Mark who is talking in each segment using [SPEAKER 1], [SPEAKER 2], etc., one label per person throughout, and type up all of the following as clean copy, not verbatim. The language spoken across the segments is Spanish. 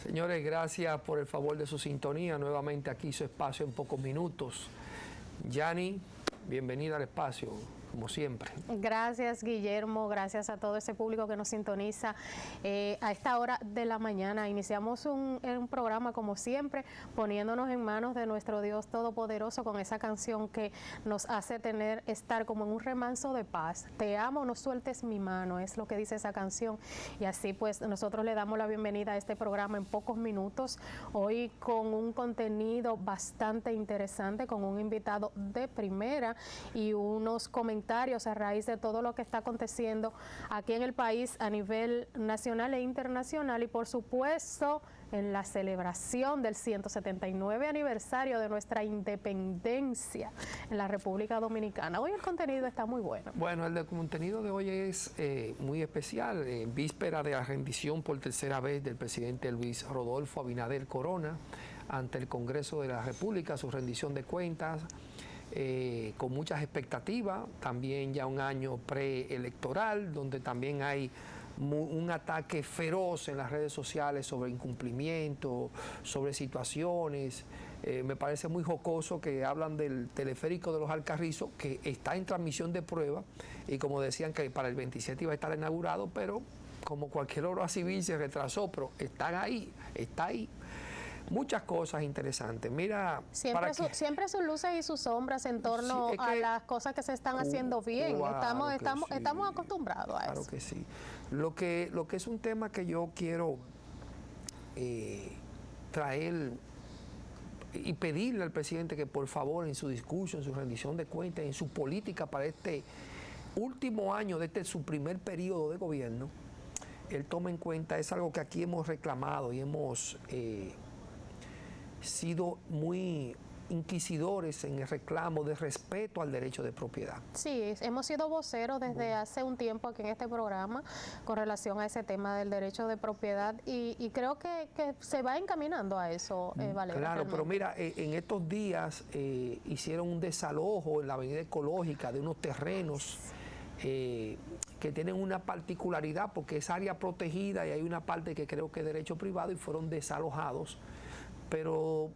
[SPEAKER 1] Señores, gracias por el favor de su sintonía. Nuevamente aquí su espacio en pocos minutos. Yani, bienvenida al espacio, como siempre.
[SPEAKER 2] Gracias, Guillermo, gracias a todo ese público que nos sintoniza a esta hora de la mañana. Iniciamos un programa como siempre, poniéndonos en manos de nuestro Dios Todopoderoso con esa canción que nos hace estar como en un remanso de paz. Te amo, no sueltes mi mano, es lo que dice esa canción. Y así pues nosotros le damos la bienvenida a este programa en pocos minutos, hoy con un contenido bastante interesante, con un invitado de primera y unos comentarios a raíz de todo lo que está aconteciendo aquí en el país a nivel nacional e internacional y por supuesto en la celebración del 179 aniversario de nuestra independencia en la República Dominicana. Hoy el contenido está muy bueno.
[SPEAKER 1] Bueno, el contenido de hoy es muy especial, en víspera de la rendición por tercera vez del presidente Luis Rodolfo Abinader Corona ante el Congreso de la República, su rendición de cuentas. Con muchas expectativas, también ya un año preelectoral, donde también hay un ataque feroz en las redes sociales sobre incumplimiento, sobre situaciones. Me parece muy jocoso que hablan del teleférico de los Alcarrizos, que está en transmisión de prueba, y como decían que para el 27 iba a estar inaugurado, pero como cualquier obra civil se retrasó, pero están ahí, está ahí. Muchas cosas interesantes. Mira,
[SPEAKER 2] siempre sus luces y sus sombras en torno a las cosas que se están haciendo bien.
[SPEAKER 1] Claro
[SPEAKER 2] estamos acostumbrados a eso.
[SPEAKER 1] Claro que sí. Lo que es un tema que yo quiero traer y pedirle al presidente que por favor en su discurso, en su rendición de cuentas, en su política para este último año de su primer periodo de gobierno, él tome en cuenta, es algo que aquí hemos reclamado y hemos sido muy inquisidores en el reclamo de respeto al derecho de propiedad.
[SPEAKER 2] Sí, hemos sido voceros desde hace un tiempo aquí en este programa con relación a ese tema del derecho de propiedad y creo que se va encaminando a eso, Valera.
[SPEAKER 1] Claro, pero mira, en estos días hicieron un desalojo en la Avenida Ecológica de unos terrenos que tienen una particularidad porque es área protegida y hay una parte que creo que es derecho privado y fueron desalojados. Pero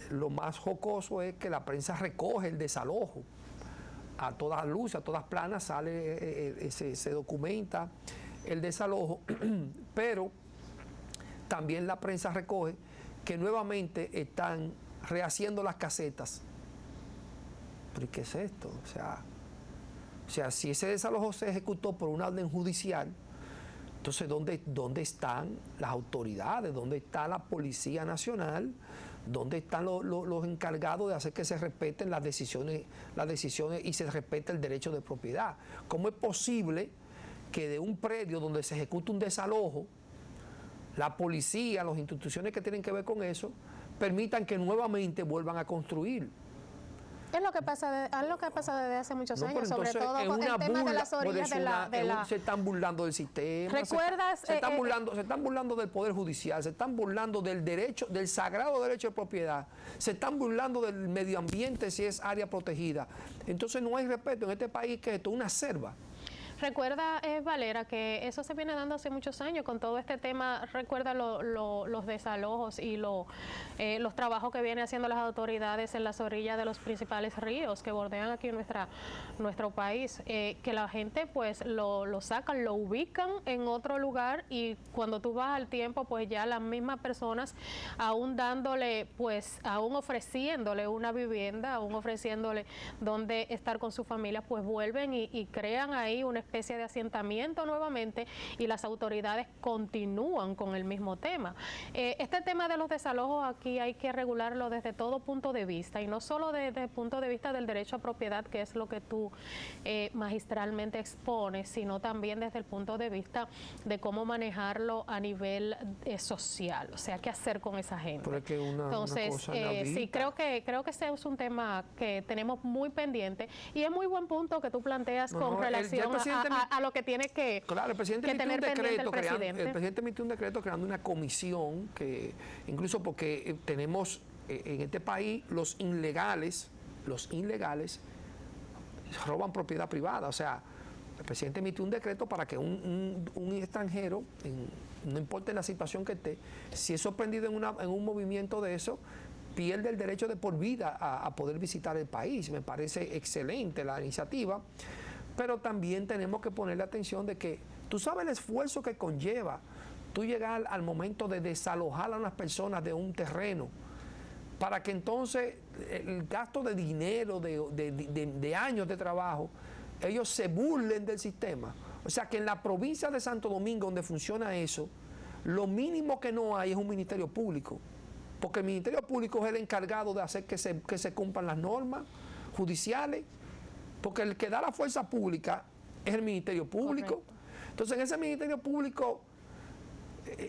[SPEAKER 1] lo más jocoso es que la prensa recoge el desalojo a todas luces, a todas planas, se documenta el desalojo, pero también la prensa recoge que nuevamente están rehaciendo las casetas. ¿Pero qué es esto? O sea, si ese desalojo se ejecutó por una orden judicial, entonces, ¿dónde están las autoridades? ¿Dónde está la Policía Nacional? ¿Dónde están los encargados de hacer que se respeten las decisiones y se respete el derecho de propiedad? ¿Cómo es posible que de un predio donde se ejecuta un desalojo, la policía, las instituciones que tienen que ver con eso, permitan que nuevamente vuelvan a construir?
[SPEAKER 2] Es lo que pasa desde hace muchos años, sobre todo con el tema de las orillas
[SPEAKER 1] se están burlando del sistema.
[SPEAKER 2] ¿Recuerdas?
[SPEAKER 1] Se están burlando del Poder Judicial, se están burlando del derecho, del sagrado derecho de propiedad, se están burlando del medio ambiente si es área protegida. Entonces no hay respeto en este país, que esto es una selva.
[SPEAKER 2] Recuerda, Valera, que eso se viene dando hace muchos años con todo este tema. Recuerda los desalojos y los trabajos que vienen haciendo las autoridades en las orillas de los principales ríos que bordean aquí nuestro país, que la gente pues lo sacan, lo ubican en otro lugar y cuando tú vas al tiempo pues ya las mismas personas aún dándole pues, aún ofreciéndole una vivienda, aún ofreciéndole donde estar con su familia, pues vuelven y crean ahí una especie de asentamiento nuevamente y las autoridades continúan con el mismo tema. Este tema de los desalojos aquí hay que regularlo desde todo punto de vista y no solo desde el punto de vista del derecho a propiedad, que es lo que tú magistralmente expones, sino también desde el punto de vista de cómo manejarlo a nivel social, o sea, qué hacer con esa gente. Entonces, sí, creo que ese es un tema que tenemos muy pendiente y es muy buen punto que tú planteas con relación a lo que tiene que,
[SPEAKER 1] claro, el presidente
[SPEAKER 2] tener pendiente el presidente.
[SPEAKER 1] El presidente emitió un decreto creando una comisión que, incluso porque tenemos en este país los ilegales roban propiedad privada, o sea, el presidente emitió un decreto para que un extranjero, no importa la situación que esté, si es sorprendido en un movimiento de eso, pierde el derecho de por vida a poder visitar el país. Me parece excelente la iniciativa, pero también tenemos que ponerle atención de que tú sabes el esfuerzo que conlleva tú llegar al momento de desalojar a unas personas de un terreno, para que entonces el gasto de dinero, de años de trabajo, ellos se burlen del sistema. O sea que en la provincia de Santo Domingo, donde funciona eso, lo mínimo que no hay es un ministerio público, porque el ministerio público es el encargado de hacer que se cumplan las normas judiciales, porque el que da la fuerza pública es el ministerio público. Correcto. Entonces en ese ministerio público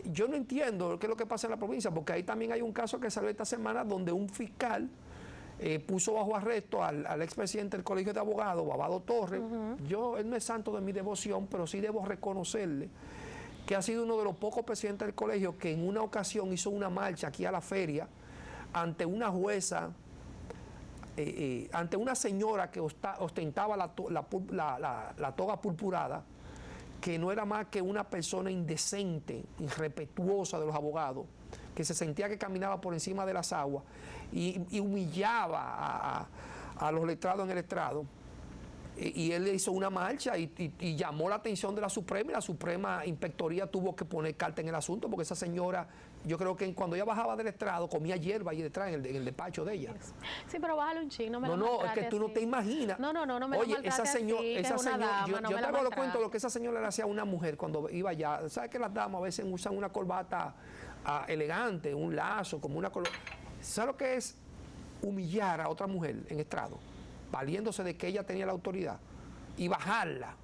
[SPEAKER 1] yo no entiendo qué es lo que pasa en la provincia, porque ahí también hay un caso que salió esta semana donde un fiscal puso bajo arresto al expresidente del Colegio de Abogados, Babado Torres. Él no es santo de mi devoción, pero sí debo reconocerle que ha sido uno de los pocos presidentes del colegio que en una ocasión hizo una marcha aquí a la feria ante una jueza, ante una señora que ostentaba la toga purpurada, que no era más que una persona indecente, irrespetuosa de los abogados, que se sentía que caminaba por encima de las aguas y humillaba a los letrados en el estrado. Y él hizo una marcha y llamó la atención de la Suprema, y la Suprema Inspectoría tuvo que poner carta en el asunto, porque esa señora, yo creo que cuando ella bajaba del estrado comía hierba ahí detrás en el despacho de ella.
[SPEAKER 2] Sí, pero bájale un chino,
[SPEAKER 1] no, es que tú no te imaginas.
[SPEAKER 2] No me
[SPEAKER 1] Oye,
[SPEAKER 2] la esa señora,
[SPEAKER 1] yo te hago lo cuento lo que esa señora le hacía a una mujer cuando iba allá. ¿Sabes que las damas a veces usan una corbata elegante, un lazo, como una corbata? ¿Sabes lo que es humillar a otra mujer en estrado? Valiéndose de que ella tenía la autoridad y bajarla.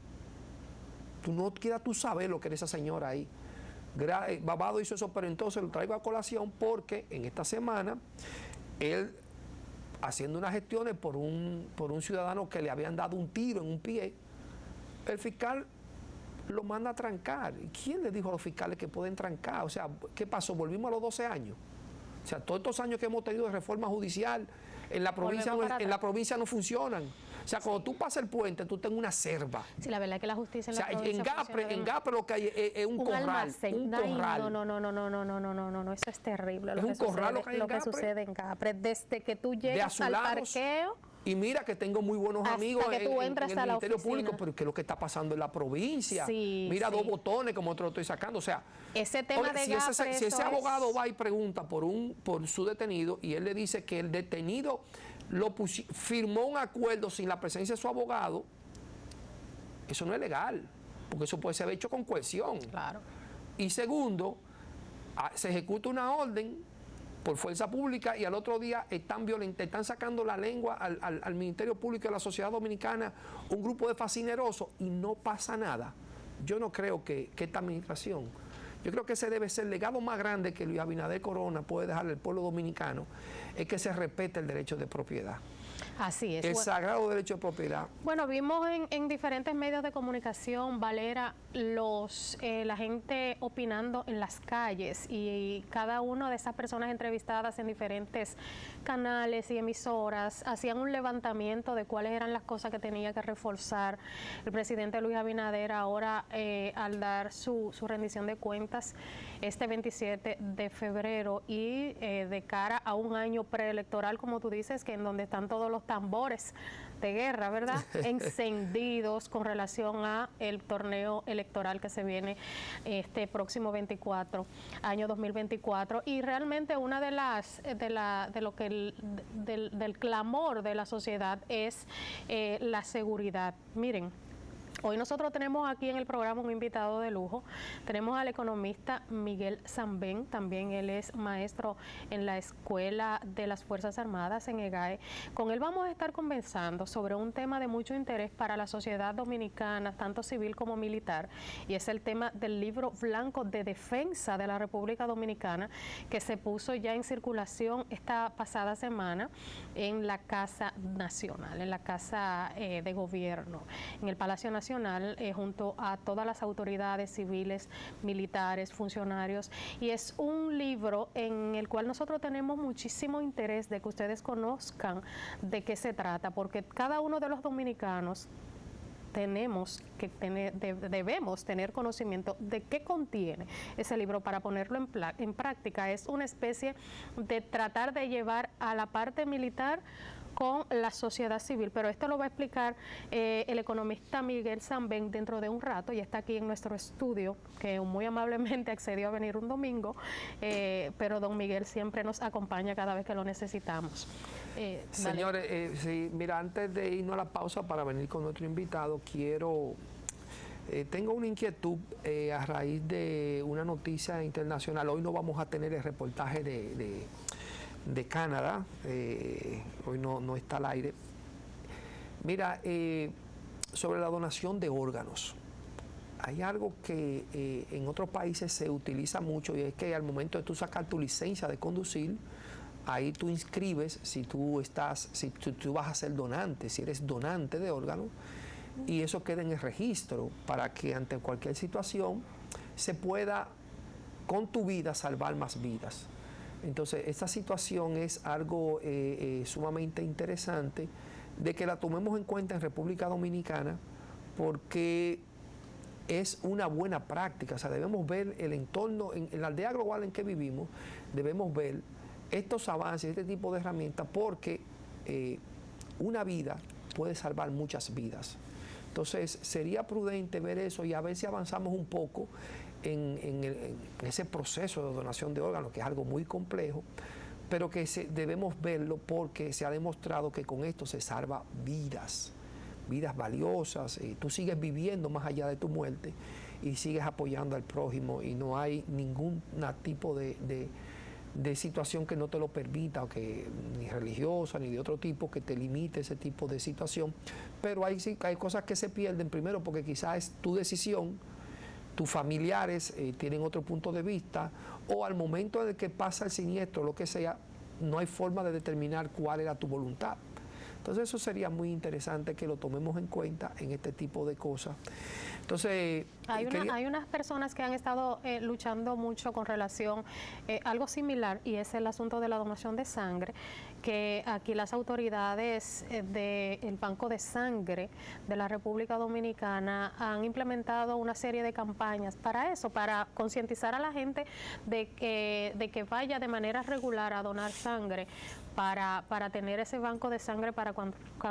[SPEAKER 1] Tú no quieras tú saber lo que era esa señora ahí. Babado hizo eso, pero entonces lo traigo a colación porque en esta semana él, haciendo unas gestiones por un ciudadano que le habían dado un tiro en un pie, el fiscal lo manda a trancar. ¿Y quién le dijo a los fiscales que pueden trancar? O sea, ¿qué pasó? Volvimos a los 12 años. O sea, todos estos años que hemos tenido de reforma judicial en la provincia no funcionan. O sea, cuando tú pasas el puente, tú tenés una selva.
[SPEAKER 2] Sí, la verdad es que la justicia en la provincia
[SPEAKER 1] en Gapre lo que hay es un corral.
[SPEAKER 2] Almacén.
[SPEAKER 1] Un corral.
[SPEAKER 2] No, eso es terrible.
[SPEAKER 1] Es un corral
[SPEAKER 2] lo que sucede en Gapre. Desde que tú llegas al parqueo.
[SPEAKER 1] Y mira que tengo muy buenos amigos en el Ministerio Público, pero ¿qué es lo que está pasando en la provincia?
[SPEAKER 2] Sí,
[SPEAKER 1] mira, dos botones como te lo estoy sacando. O sea,
[SPEAKER 2] ese tema de Gapre,
[SPEAKER 1] si ese abogado va y pregunta por su detenido y él le dice que el detenido firmó un acuerdo sin la presencia de su abogado, eso no es legal, porque eso puede ser hecho con coerción.
[SPEAKER 2] Claro.
[SPEAKER 1] Y segundo, se ejecuta una orden por fuerza pública y al otro día están sacando la lengua al Ministerio Público y a la sociedad dominicana, un grupo de fascinerosos, y no pasa nada. Yo no creo que esta administración, yo creo que ese debe ser el legado más grande que Luis Abinader Corona puede dejarle al pueblo dominicano, es que se respete el derecho de propiedad.
[SPEAKER 2] Así es.
[SPEAKER 1] El sagrado derecho de propiedad.
[SPEAKER 2] Bueno, vimos en diferentes medios de comunicación, Valera, la gente opinando en las calles, y cada una de esas personas entrevistadas en diferentes canales y emisoras hacían un levantamiento de cuáles eran las cosas que tenía que reforzar el presidente Luis Abinader ahora al dar su rendición de cuentas este 27 de febrero y de cara a un año preelectoral, como tú dices, que en donde están todos los tambores de guerra, ¿verdad? Encendidos con relación a el torneo electoral que se viene este próximo 24, año 2024, y realmente una del clamor de la sociedad es la seguridad. Miren, hoy nosotros tenemos aquí en el programa un invitado de lujo. Tenemos al economista Miguel Zambén, también él es maestro en la Escuela de las Fuerzas Armadas en EGAE. Con él vamos a estar conversando sobre un tema de mucho interés para la sociedad dominicana, tanto civil como militar, y es el tema del libro blanco de defensa de la República Dominicana, que se puso ya en circulación esta pasada semana en la Casa Nacional, en la Casa de Gobierno, en el Palacio Nacional, junto a todas las autoridades civiles, militares, funcionarios, y es un libro en el cual nosotros tenemos muchísimo interés de que ustedes conozcan de qué se trata, porque cada uno de los dominicanos debemos tener conocimiento de qué contiene ese libro para ponerlo en práctica. Es una especie de tratar de llevar a la parte militar con la sociedad civil, pero esto lo va a explicar el economista Miguel Sanben dentro de un rato, y está aquí en nuestro estudio, que muy amablemente accedió a venir un domingo, pero don Miguel siempre nos acompaña cada vez que lo necesitamos.
[SPEAKER 1] Señores, sí, mira, antes de irnos a la pausa para venir con nuestro invitado, tengo una inquietud a raíz de una noticia internacional. Hoy no vamos a tener el reportaje de Canadá, hoy no está al aire. Mira, sobre la donación de órganos. Hay algo que en otros países se utiliza mucho, y es que al momento de tú sacar tu licencia de conducir, ahí tú inscribes si tú vas a ser donante, si eres donante de órganos, y eso queda en el registro para que ante cualquier situación se pueda con tu vida salvar más vidas. Entonces, esta situación es algo sumamente interesante de que la tomemos en cuenta en República Dominicana, porque es una buena práctica. O sea, debemos ver el entorno, en la aldea global en que vivimos, debemos ver estos avances, este tipo de herramientas, porque una vida puede salvar muchas vidas. Entonces, sería prudente ver eso y a ver si avanzamos un poco en ese proceso de donación de órganos, que es algo muy complejo, pero que debemos verlo porque se ha demostrado que con esto se salva vidas valiosas, y tú sigues viviendo más allá de tu muerte y sigues apoyando al prójimo, y no hay ningún tipo de situación que no te lo permita, o que ni religiosa ni de otro tipo que te limite ese tipo de situación. Pero hay cosas que se pierden, primero porque quizás es tu decisión, tus familiares tienen otro punto de vista, o al momento de que pasa el siniestro, lo que sea, no hay forma de determinar cuál era tu voluntad. Entonces eso sería muy interesante que lo tomemos en cuenta en este tipo de cosas. Entonces,
[SPEAKER 2] hay unas personas que han estado luchando mucho con relación a algo similar, y es el asunto de la donación de sangre, que aquí las autoridades del Banco de Sangre de la República Dominicana han implementado una serie de campañas para eso, para concientizar a la gente de que vaya de manera regular a donar sangre, para tener ese banco de sangre para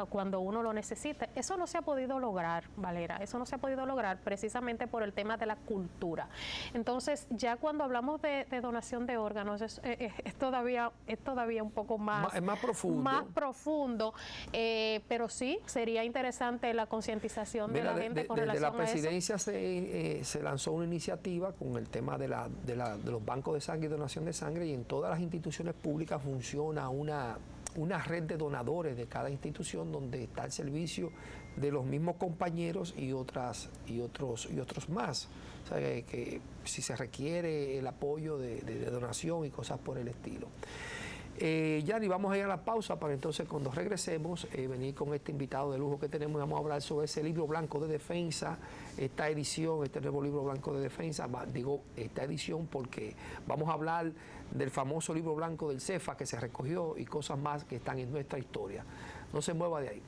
[SPEAKER 2] cuando uno lo necesite. Eso no se ha podido lograr, Valera, eso no se ha podido lograr precisamente por el tema de la cultura. Entonces, ya cuando hablamos de donación de órganos, es todavía un poco más profundo, pero sí, sería interesante la concientización de la gente con relación a eso.
[SPEAKER 1] Desde la presidencia se lanzó una iniciativa con el tema de los bancos de sangre y donación de sangre, y en todas las instituciones públicas funciona una red de donadores de cada institución, donde está el servicio de los mismos compañeros y otros más. O sea, que si se requiere el apoyo de donación y cosas por el estilo. Yanni, vamos a ir a la pausa para entonces, cuando regresemos, venir con este invitado de lujo que tenemos, y vamos a hablar sobre ese libro blanco de defensa, esta edición, este nuevo libro blanco de defensa. Digo esta edición porque vamos a hablar del famoso libro blanco del CEFA que se recogió, y cosas más que están en nuestra historia. No se mueva de ahí.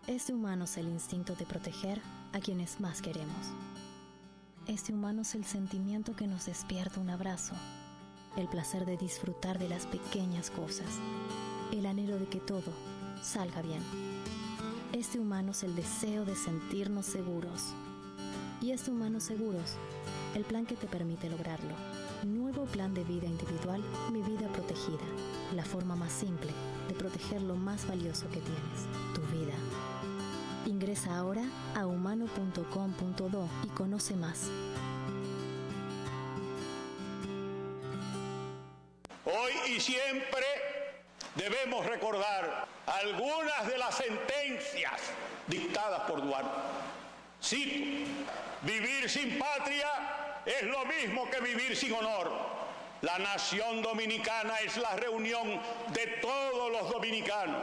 [SPEAKER 3] Es de humanos el instinto de proteger a quienes más queremos. Es de humanos el sentimiento que nos despierta un abrazo, el placer de disfrutar de las pequeñas cosas, el anhelo de que todo salga bien. Es de humanos el deseo de sentirnos seguros. Y es de Humanos Seguros, el plan que te permite lograrlo. Nuevo plan de vida individual, Mi Vida Protegida. La forma más simple de proteger lo más valioso que tienes, tu vida. Ingresa ahora a humano.com.do y conoce más.
[SPEAKER 4] Hoy y siempre debemos recordar algunas de las sentencias dictadas por Duarte. Cito: vivir sin patria es lo mismo que vivir sin honor. La nación dominicana es la reunión de todos los dominicanos.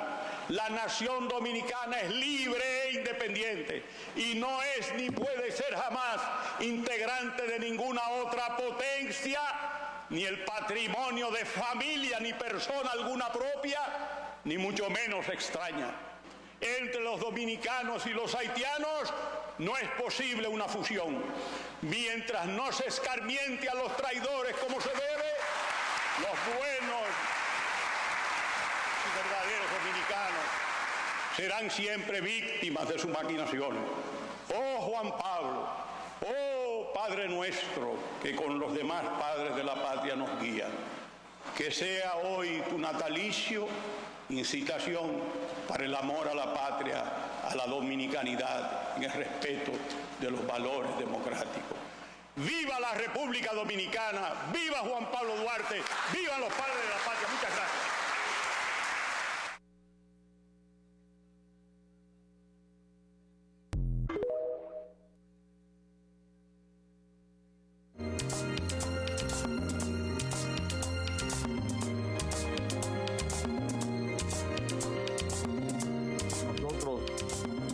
[SPEAKER 4] La nación dominicana es libre e independiente y no es ni puede ser jamás integrante de ninguna otra potencia ni el patrimonio de familia ni persona alguna propia, ni mucho menos extraña. Entre los dominicanos y los haitianos no es posible una fusión. Mientras no se escarmiente a los traidores como se debe, los buenos y verdaderos dominicanos serán siempre víctimas de sus maquinaciones. Oh Juan Pablo, oh Padre nuestro, que con los demás padres de la patria nos guía, que sea hoy tu natalicio incitación para el amor a la patria, a la dominicanidad, en el respeto de los valores democráticos. ¡Viva la República Dominicana! ¡Viva Juan Pablo Duarte! ¡Vivan los padres de la patria! Muchas gracias.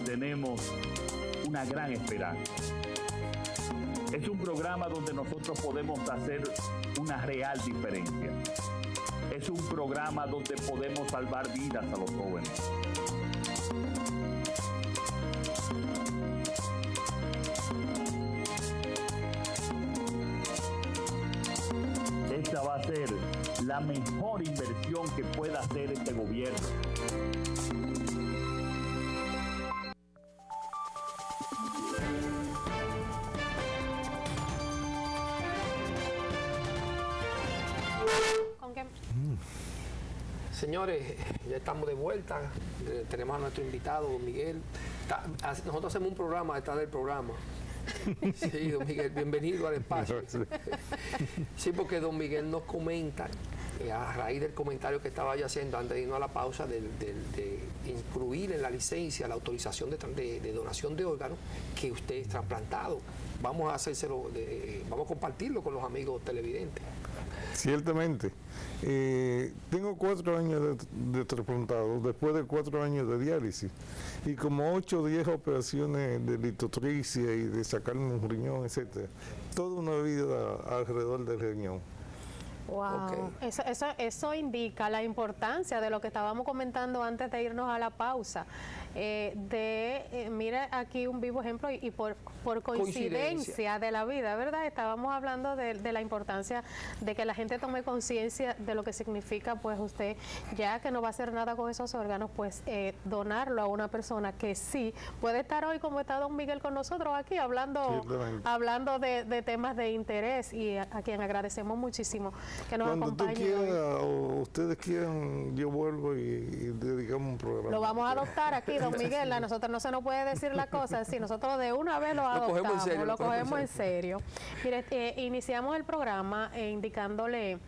[SPEAKER 5] Tenemos una gran esperanza. Es un programa donde nosotros podemos hacer una real diferencia. Es un programa donde podemos salvar vidas a los jóvenes. Esta va a ser la mejor inversión que pueda hacer este gobierno.
[SPEAKER 1] Señores, ya estamos de vuelta. Tenemos a nuestro invitado, don Miguel. Nosotros hacemos un programa detrás del programa. Sí, don Miguel, bienvenido al espacio. Sí, porque don Miguel nos comenta, a raíz del comentario que estaba yo haciendo antes de irnos a la pausa, de incluir en la licencia la autorización de donación de órganos, que usted es trasplantado. Vamos a hacérselo, vamos a compartirlo con los amigos televidentes.
[SPEAKER 6] Ciertamente. Tengo 4 años de trasplantado, después de 4 años de diálisis, y como 8 o 10 operaciones de litotripsia y de sacarme un riñón, etcétera. Toda una vida alrededor del riñón.
[SPEAKER 2] Wow, okay. Eso indica la importancia de lo que estábamos comentando antes de irnos a la pausa. Mira aquí un vivo ejemplo y por coincidencia de la vida, ¿verdad? Estábamos hablando de la importancia de que la gente tome conciencia de lo que significa, pues usted, ya que no va a hacer nada con esos órganos, pues donarlo a una persona que sí puede estar hoy, como está don Miguel con nosotros aquí, hablando de temas de interés, y a quien agradecemos muchísimo que nos acompañe.
[SPEAKER 6] Cuando tú quieras o ustedes quieran, yo vuelvo y dedicamos un programa.
[SPEAKER 2] Lo vamos a adoptar aquí, don Miguel. A nosotros no se nos puede decir la cosa, si nosotros de una vez lo adoptamos, lo cogemos en serio. Mire, iniciamos el programa indicándole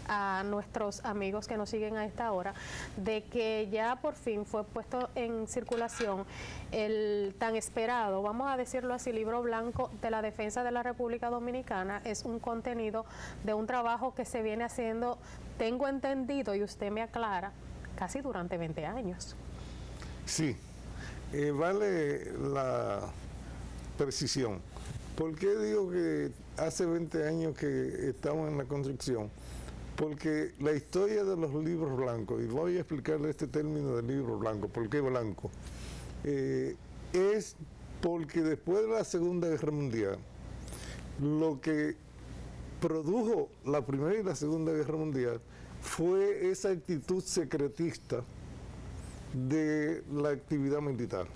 [SPEAKER 2] a nuestros amigos que nos siguen a esta hora de que ya por fin fue puesto en circulación el tan esperado, vamos a decirlo así, libro blanco de la defensa de la República Dominicana. Es un contenido de un trabajo que se viene haciendo, tengo entendido, y usted me aclara, casi durante 20 años.
[SPEAKER 6] Sí, vale la precisión. ¿Por qué digo que hace 20 años que estamos en la construcción? Porque la historia de los libros blancos, y voy a explicarle este término del libro blanco, ¿por qué blanco? Es porque después de la Segunda Guerra Mundial, lo que produjo la Primera y la Segunda Guerra Mundial fue esa actitud secretista de la actividad militar.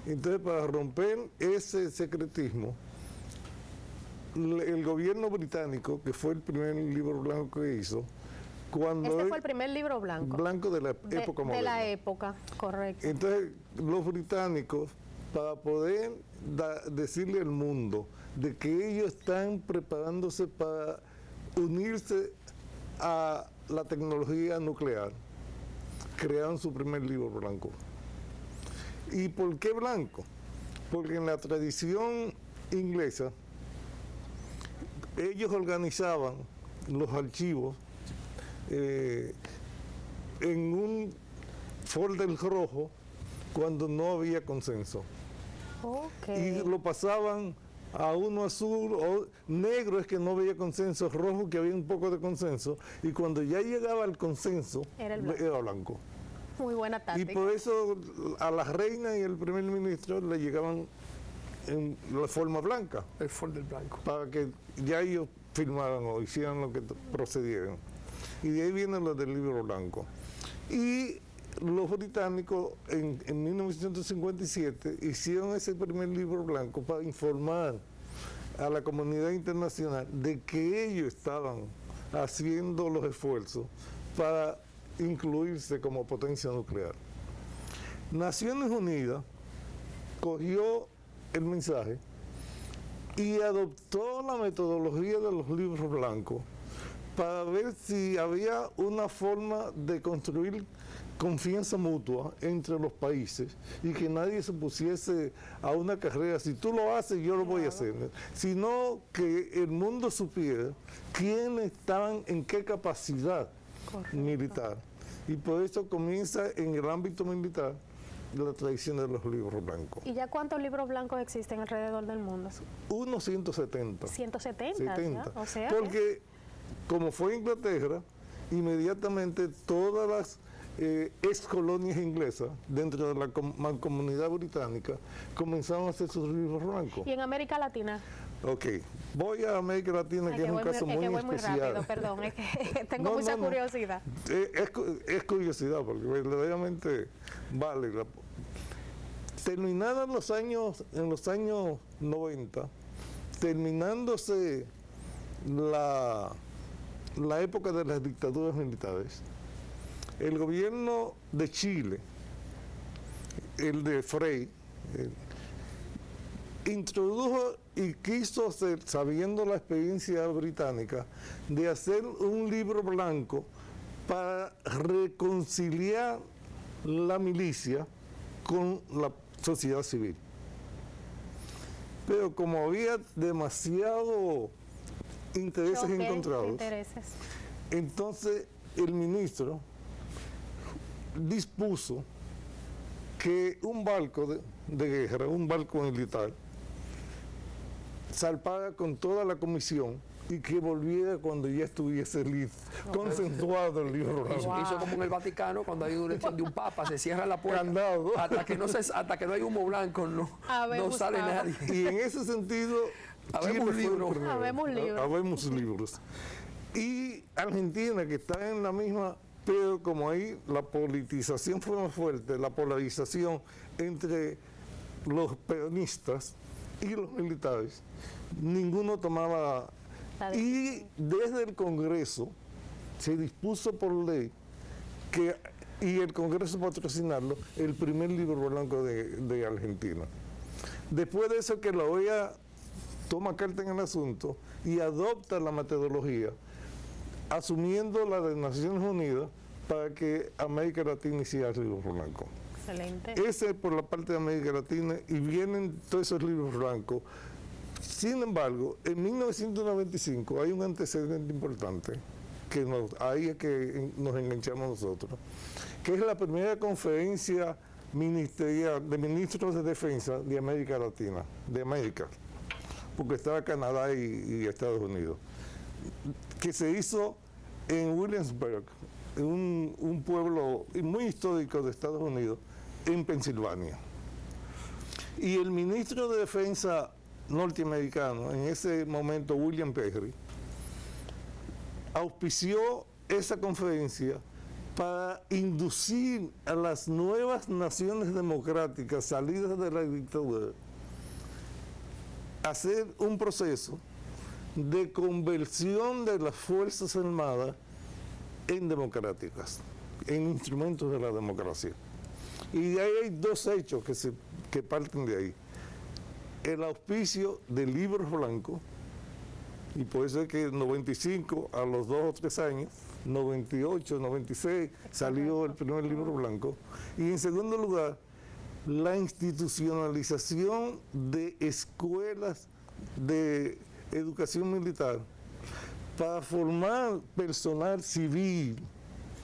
[SPEAKER 6] Entonces, para romper ese secretismo, el gobierno británico, que fue el primer libro blanco que hizo,
[SPEAKER 2] fue el primer libro blanco.
[SPEAKER 6] Blanco de la época moderna.
[SPEAKER 2] De la época, correcto.
[SPEAKER 6] Entonces, los británicos, para poder decirle al mundo de que ellos están preparándose para unirse a la tecnología nuclear, crearon su primer libro blanco. ¿Y por qué blanco? Porque en la tradición inglesa, ellos organizaban los archivos en un folder rojo cuando no había consenso.
[SPEAKER 2] Okay.
[SPEAKER 6] Y lo pasaban a uno azul, o negro es que no había consenso, rojo que había un poco de consenso, y cuando ya llegaba al consenso,
[SPEAKER 2] Era el blanco.
[SPEAKER 6] era blanco.
[SPEAKER 2] Muy buena
[SPEAKER 6] Y
[SPEAKER 2] táctica.
[SPEAKER 6] por eso a la reina y el primer ministro le llegaban en la forma blanca,
[SPEAKER 1] El Ford del Blanco.
[SPEAKER 6] para que ya ellos firmaran o hicieran lo que procedieran. Y de ahí viene lo del libro blanco. Y los británicos en 1957 hicieron ese primer libro blanco para informar a la comunidad internacional de que ellos estaban haciendo los esfuerzos para incluirse como potencia nuclear. Naciones Unidas cogió el mensaje y adoptó la metodología de los libros blancos para ver si había una forma de construir confianza mutua entre los países y que nadie se pusiese a una carrera, si tú lo haces, yo lo voy a hacer, sino que el mundo supiera quiénes estaban en qué capacidad militar. Y por eso comienza en el ámbito militar la tradición de los libros blancos.
[SPEAKER 2] ¿Y ya cuántos libros blancos existen alrededor del mundo?
[SPEAKER 6] Unos 170.
[SPEAKER 2] 170,
[SPEAKER 6] 70.
[SPEAKER 2] ¿ya? O sea,
[SPEAKER 6] Porque como fue Inglaterra, inmediatamente todas las ex colonias inglesas dentro de la mancomunidad británica comenzaron a hacer sus libros blancos.
[SPEAKER 2] ¿y en América Latina?
[SPEAKER 6] Ok, voy a América Latina,
[SPEAKER 2] Ay,
[SPEAKER 6] que es un caso muy
[SPEAKER 2] voy muy
[SPEAKER 6] especial.
[SPEAKER 2] rápido, perdón, es que tengo
[SPEAKER 6] No,
[SPEAKER 2] mucha
[SPEAKER 6] no, no.
[SPEAKER 2] curiosidad.
[SPEAKER 6] Es curiosidad, porque verdaderamente vale. Terminados en los años 90, terminándose la época de las dictaduras militares, el gobierno de Chile, el de Frei, introdujo y quiso hacer, sabiendo la experiencia británica, de hacer un libro blanco para reconciliar la milicia con la sociedad civil. Pero como había demasiado intereses
[SPEAKER 2] Choque de
[SPEAKER 6] encontrados,
[SPEAKER 2] intereses.
[SPEAKER 6] entonces el ministro dispuso que un barco de guerra, un barco militar, zarpara con toda la comisión y que volviera cuando ya estuviese consensuado el libro blanco.
[SPEAKER 1] Hizo como en el Vaticano, cuando hay una elección de un papa, se cierra la puerta.
[SPEAKER 6] Candado.
[SPEAKER 1] Hasta que no hay humo blanco, no sale
[SPEAKER 2] Gustavo.
[SPEAKER 1] nadie.
[SPEAKER 6] Y en ese sentido,
[SPEAKER 1] Habemos
[SPEAKER 6] Chile fue el
[SPEAKER 1] libros.
[SPEAKER 6] primero.
[SPEAKER 2] Habemos libros.
[SPEAKER 6] Habemos libros. Y Argentina, que está en la misma, pero como ahí la politización fue más fuerte, la polarización entre los peronistas y los militares, ninguno tomaba. Y desde el Congreso se dispuso por ley que, y el Congreso patrocinarlo, el primer libro blanco de Argentina. Después de eso, que la OEA toma carta en el asunto y adopta la metodología, asumiendo la de Naciones Unidas para que América Latina hiciera el libro blanco.
[SPEAKER 2] Excelente.
[SPEAKER 6] Ese es por la parte de América Latina, y vienen todos esos libros blancos. Sin embargo, en 1995 hay un antecedente importante, que ahí es que nos enganchamos nosotros, que es la primera conferencia ministerial de ministros de defensa de América Latina, de América, porque estaba Canadá y Estados Unidos, que se hizo en Williamsburg, en un pueblo muy histórico de Estados Unidos, en Pensilvania. Y el ministro de Defensa norteamericano, en ese momento William Perry, auspició esa conferencia para inducir a las nuevas naciones democráticas salidas de la dictadura a hacer un proceso de conversión de las Fuerzas Armadas en democráticas, en instrumentos de la democracia. Y de ahí hay dos hechos que parten de ahí. El auspicio de libros blancos, y por eso es que en 95, a los 2 o 3 años, 98, 96, salió el primer libro blanco. Y en segundo lugar, la institucionalización de escuelas de educación militar para formar personal civil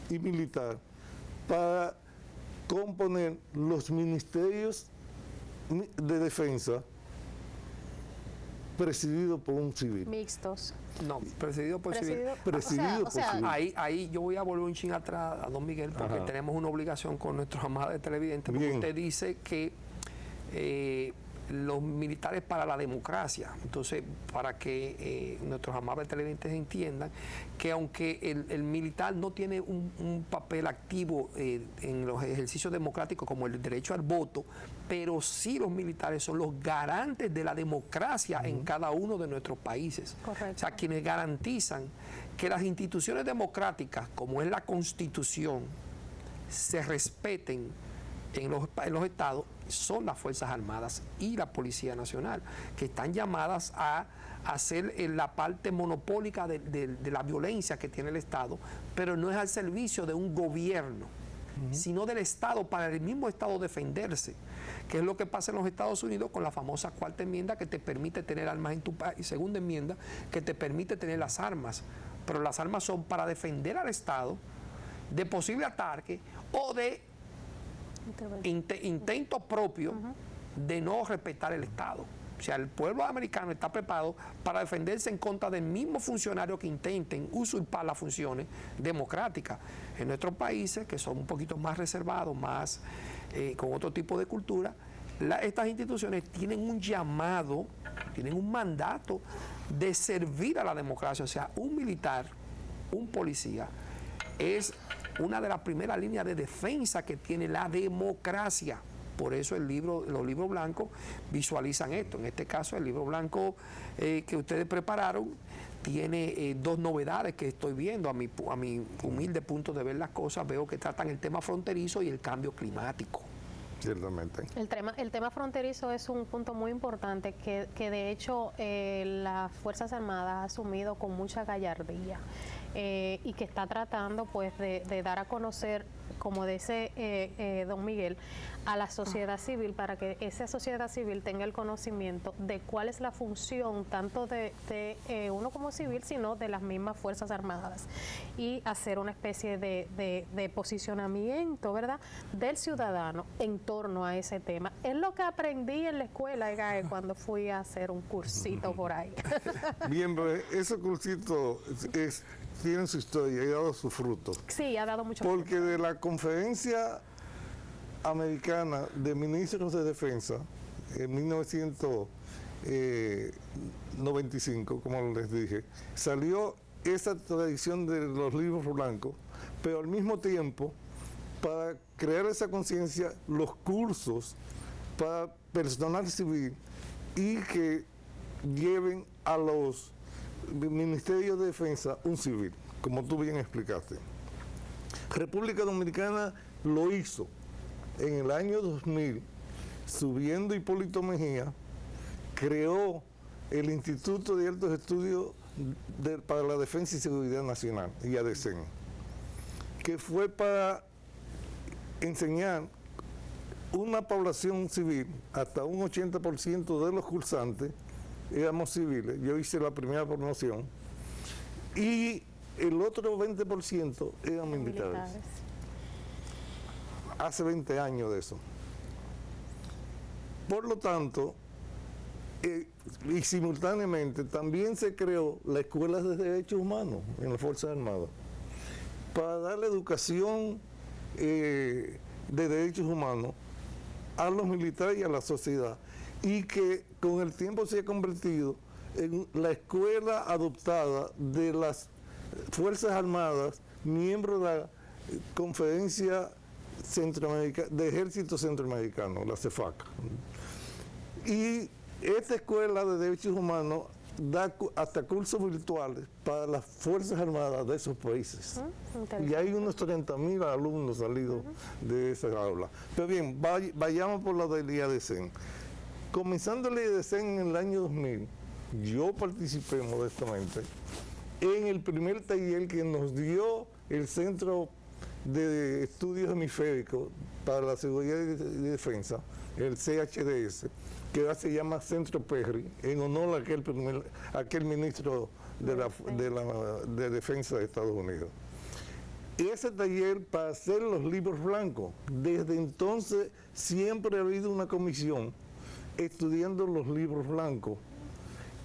[SPEAKER 6] y militar para componer los ministerios de defensa presidido por un civil.
[SPEAKER 2] Mixtos.
[SPEAKER 1] No, presidido por civil.
[SPEAKER 6] Presidido por civil.
[SPEAKER 1] Ahí yo voy a volver un ching atrás a don Miguel, porque
[SPEAKER 6] Ajá.
[SPEAKER 1] tenemos una obligación con nuestros amados televidentes, porque
[SPEAKER 6] Bien.
[SPEAKER 1] usted dice que los militares para la democracia. Entonces, para que nuestros amables televidentes entiendan que aunque el militar no tiene un papel activo en los ejercicios democráticos como el derecho al voto, pero sí los militares son los garantes de la democracia en cada uno de nuestros países.
[SPEAKER 2] Correcto.
[SPEAKER 1] O sea, quienes garantizan que las instituciones democráticas, como es la Constitución, se respeten en los estados, son las Fuerzas Armadas y la Policía Nacional, que están llamadas a hacer la parte monopólica de la violencia que tiene el Estado, pero no es al servicio de un gobierno, sino del Estado, para el mismo Estado defenderse, que es lo que pasa en los Estados Unidos con la famosa cuarta enmienda que te permite tener armas en tu país, y segunda enmienda que te permite tener las armas, pero las armas son para defender al Estado de posible ataque o de intento propio de no respetar el Estado. O sea, el pueblo americano está preparado para defenderse en contra del mismo funcionario que intenten usurpar las funciones democráticas. En nuestros países, que son un poquito más reservados, más con otro tipo de cultura, estas instituciones tienen un llamado, tienen un mandato de servir a la democracia. O sea, un militar, un policía, es una de las primeras líneas de defensa que tiene la democracia. Por eso los libros blancos visualizan esto. En este caso, el libro blanco que ustedes prepararon tiene dos novedades que estoy viendo. A mi humilde punto de ver las cosas, veo que tratan el tema fronterizo y el cambio climático.
[SPEAKER 6] Ciertamente.
[SPEAKER 2] El tema fronterizo es un punto muy importante que de hecho las Fuerzas Armadas ha asumido con mucha gallardía y que está tratando pues de dar a conocer, como dice don Miguel, a la sociedad civil, para que esa sociedad civil tenga el conocimiento de cuál es la función tanto de uno como civil, sino de las mismas Fuerzas Armadas, y hacer una especie de posicionamiento, ¿verdad?, del ciudadano en torno a ese tema. Es lo que aprendí en la escuela, EGAE, cuando fui a hacer un cursito por ahí.
[SPEAKER 6] Bien, pero ese cursito tiene su historia y ha dado su fruto.
[SPEAKER 2] Sí, ha dado mucho
[SPEAKER 6] Porque de la Conferencia Americana de Ministros de Defensa en 1995, como les dije, salió esa tradición de los libros blancos, pero al mismo tiempo, para crear esa conciencia, los cursos para personal civil y que lleven a los Ministerios de Defensa un civil, como tú bien explicaste. República Dominicana lo hizo en el año 2000, subiendo Hipólito Mejía, creó el Instituto de Altos Estudios para la Defensa y Seguridad Nacional, IADECEN, que fue para enseñar una población civil, hasta un 80% de los cursantes éramos civiles. Yo hice la primera promoción y el otro 20% eran militares. Hace 20 años de eso. Por lo tanto, y simultáneamente también se creó la Escuela de Derechos Humanos en las Fuerzas Armadas para darle educación de derechos humanos a los militares y a la sociedad, y que con el tiempo se ha convertido en la escuela adoptada de las Fuerzas Armadas, miembros de la Conferencia de Ejército Centroamericano, la CEFAC. Y esta escuela de derechos humanos da hasta cursos virtuales para las Fuerzas Armadas de esos países. Y hay unos 30.000 alumnos salidos de esa aula. Pero bien, vayamos por la del IADECEN. Comenzando el IADECEN en el año 2000, yo participé modestamente en el primer taller que nos dio el Centro de Estudios Hemisféricos para la Seguridad y Defensa, el CHDS, que ahora se llama Centro Perry, en honor a aquel ministro de Defensa de Estados Unidos. Y ese taller para hacer los libros blancos, desde entonces siempre ha habido una comisión estudiando los libros blancos,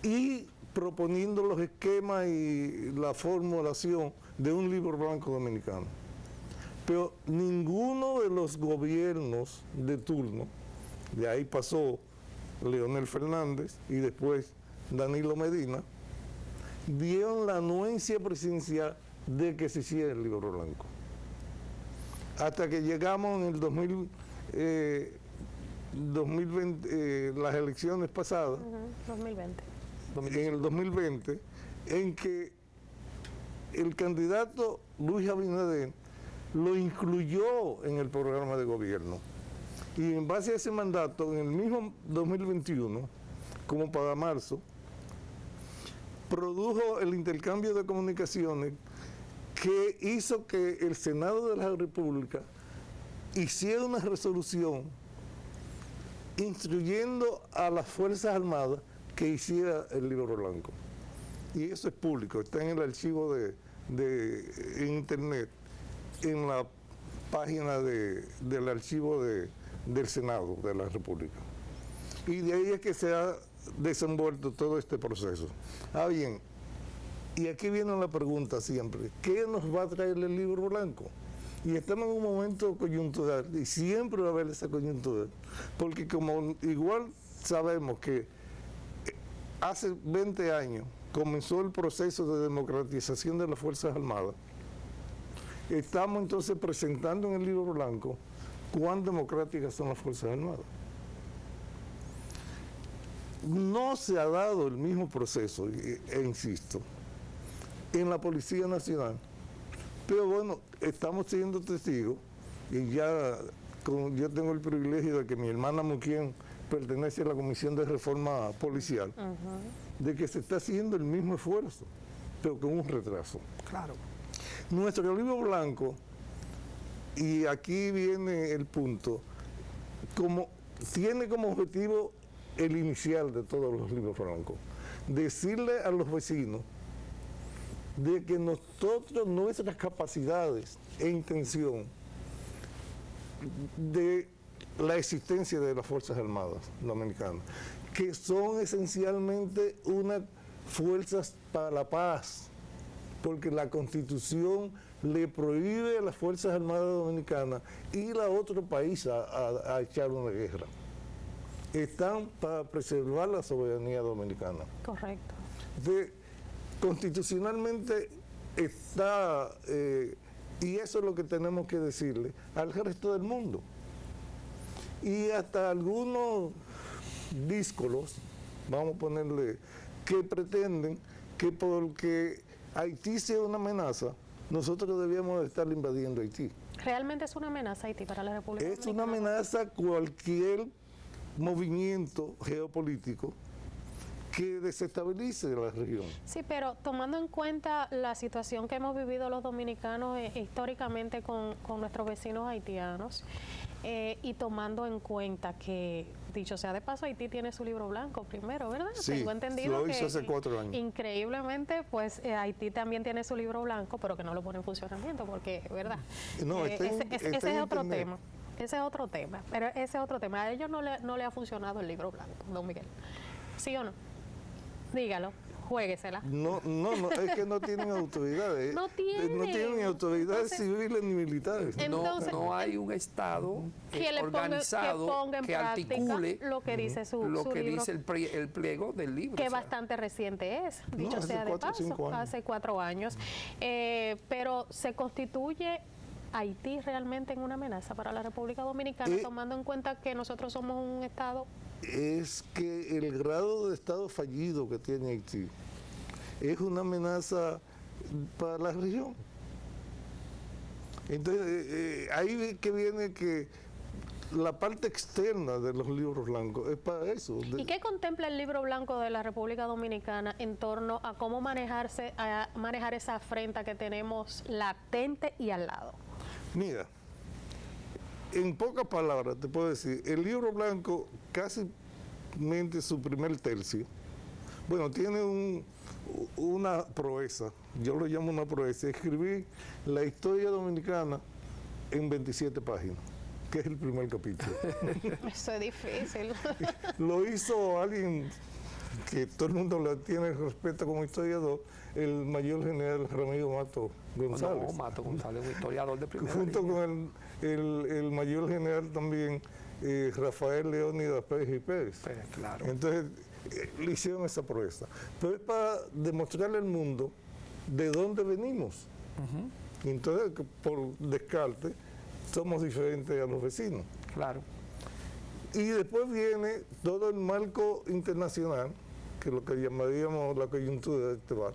[SPEAKER 6] y proponiendo los esquemas y la formulación de un libro blanco dominicano. Pero ninguno de los gobiernos de turno, de ahí pasó Leonel Fernández y después Danilo Medina, dieron la anuencia presidencial de que se hiciera el libro blanco. Hasta que llegamos en el 2020, las elecciones pasadas,
[SPEAKER 2] 2020.
[SPEAKER 6] en el 2020, en que el candidato Luis Abinader lo incluyó en el programa de gobierno. Y en base a ese mandato, en el mismo 2021, como para marzo, produjo el intercambio de comunicaciones que hizo que el Senado de la República hiciera una resolución instruyendo a las Fuerzas Armadas que hiciera el libro blanco. Y eso es público, está en el archivo de internet, en la página del archivo del Senado de la República. Y de ahí es que se ha desenvuelto todo este proceso. Ah, bien, y aquí viene la pregunta siempre, ¿qué nos va a traer el libro blanco? Y estamos en un momento coyuntural, y siempre va a haber esa coyuntura, porque como igual sabemos que hace 20 años comenzó el proceso de democratización de las Fuerzas Armadas, estamos entonces presentando en el libro blanco cuán democráticas son las Fuerzas Armadas. No se ha dado el mismo proceso, insisto, en la Policía Nacional, pero bueno, estamos siendo testigos, y ya yo tengo el privilegio de que mi hermana Muquien pertenece a la Comisión de Reforma Policial, de que se está haciendo el mismo esfuerzo, pero con un retraso.
[SPEAKER 1] Claro.
[SPEAKER 6] Nuestro libro blanco, y aquí viene el punto, tiene como objetivo el inicial de todos los libros blancos, decirle a los vecinos de que nosotros, nuestras capacidades e intención de la existencia de las Fuerzas Armadas Dominicanas, que son esencialmente unas fuerzas para la paz, porque la Constitución le prohíbe a las Fuerzas Armadas Dominicanas ir a otro país a echar una guerra. Están para preservar la soberanía dominicana.
[SPEAKER 2] Correcto.
[SPEAKER 6] Constitucionalmente está, y eso es lo que tenemos que decirle al resto del mundo. Y hasta algunos díscolos, vamos a ponerle, que pretenden que porque Haití sea una amenaza, nosotros debíamos estar invadiendo Haití.
[SPEAKER 2] ¿Realmente es una amenaza Haití para la República Dominicana?
[SPEAKER 6] Es una amenaza cualquier movimiento geopolítico que desestabilice la región.
[SPEAKER 2] Sí, pero tomando en cuenta la situación que hemos vivido los dominicanos históricamente con nuestros vecinos haitianos, y tomando en cuenta que, dicho sea de paso, Haití tiene su libro blanco primero, ¿verdad?
[SPEAKER 6] Sí,
[SPEAKER 2] tengo entendido
[SPEAKER 6] lo hizo
[SPEAKER 2] que
[SPEAKER 6] hace 4 años.
[SPEAKER 2] Increíblemente, pues Haití también tiene su libro blanco, pero que no lo pone en funcionamiento, porque, ¿verdad?
[SPEAKER 6] No,
[SPEAKER 2] ese es otro
[SPEAKER 6] internet.
[SPEAKER 2] tema. Ese es otro tema, pero ese es otro tema. A ellos no le ha funcionado el libro blanco, don Miguel. ¿Sí o no? Dígalo, juéguesela.
[SPEAKER 6] No, es que no tienen autoridades.
[SPEAKER 2] No tienen.
[SPEAKER 6] No tienen autoridades civiles ni militares.
[SPEAKER 2] Entonces,
[SPEAKER 1] no hay un Estado
[SPEAKER 2] que le
[SPEAKER 1] organizado
[SPEAKER 2] ponga en
[SPEAKER 1] que
[SPEAKER 2] práctica
[SPEAKER 1] articule
[SPEAKER 2] lo que dice su libro,
[SPEAKER 1] dice el pliego del libro.
[SPEAKER 2] que bastante reciente es, dicho
[SPEAKER 6] hace
[SPEAKER 2] sea de
[SPEAKER 6] 4 o 5
[SPEAKER 2] paso,
[SPEAKER 6] años.
[SPEAKER 2] hace 4 años. Pero se constituye Haití realmente en una amenaza para la República Dominicana, tomando en cuenta que nosotros somos un Estado.
[SPEAKER 6] Es que el grado de Estado fallido que tiene Haití es una amenaza para la región. Entonces, ahí que viene que la parte externa de los libros blancos es para eso.
[SPEAKER 2] ¿Y qué contempla el libro blanco de la República Dominicana en torno a cómo manejar esa afrenta que tenemos latente y al lado?
[SPEAKER 6] Mira, en pocas palabras te puedo decir, el libro blanco casi su primer tercio, bueno, tiene una proeza, yo lo llamo una proeza, escribí la historia dominicana en 27 páginas, que es el primer capítulo.
[SPEAKER 2] Eso es difícil.
[SPEAKER 6] Lo hizo alguien que todo el mundo le tiene respeto como historiador, el mayor general Ramiro Mato González.
[SPEAKER 1] No, Mato González, un historiador de primera
[SPEAKER 6] Junto
[SPEAKER 1] línea.
[SPEAKER 6] con el mayor general también, Rafael Leónidas Pérez y Pérez.
[SPEAKER 1] Claro.
[SPEAKER 6] Entonces, le hicieron esa proeza. Pero es para demostrarle al mundo de dónde venimos. Y entonces, por descarte, somos diferentes a los vecinos.
[SPEAKER 1] Claro.
[SPEAKER 6] Y después viene todo el marco internacional, que es lo que llamaríamos la coyuntura de este bar,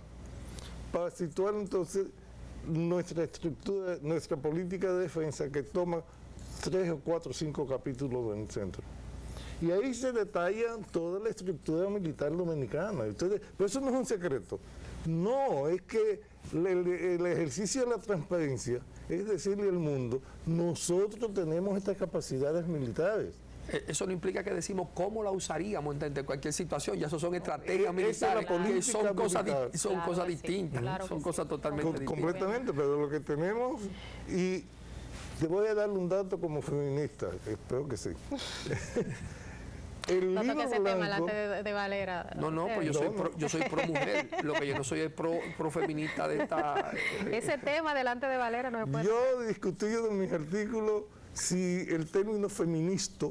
[SPEAKER 6] para situar entonces nuestra estructura, nuestra política de defensa, que toma 3 o 4 o 5 capítulos en el centro. Y ahí se detalla toda la estructura militar dominicana. Entonces, pero eso no es un secreto. No, es que el ejercicio de la transparencia es decirle al mundo, nosotros tenemos estas capacidades militares.
[SPEAKER 1] Eso no implica que decimos cómo la usaríamos en cualquier situación, ya eso son estrategias
[SPEAKER 6] Esa es
[SPEAKER 1] militares,
[SPEAKER 6] la política
[SPEAKER 1] que son cosas,
[SPEAKER 6] militar.
[SPEAKER 1] son
[SPEAKER 2] Claro
[SPEAKER 1] cosas
[SPEAKER 2] que sí,
[SPEAKER 1] distintas,
[SPEAKER 2] claro
[SPEAKER 1] son
[SPEAKER 2] que
[SPEAKER 1] cosas
[SPEAKER 2] sí.
[SPEAKER 1] totalmente distintas.
[SPEAKER 6] Completamente, pero lo que tenemos, y te voy a dar un dato como feminista, espero que sí. El
[SPEAKER 2] No
[SPEAKER 6] libro
[SPEAKER 2] toque ese tema
[SPEAKER 6] blanco,
[SPEAKER 2] delante de Valera.
[SPEAKER 1] No, pues yo soy pro mujer, lo que yo no soy es pro feminista de esta...
[SPEAKER 2] Ese tema delante de Valera no se puede.
[SPEAKER 6] yo he discutido en mis artículos si el término feminista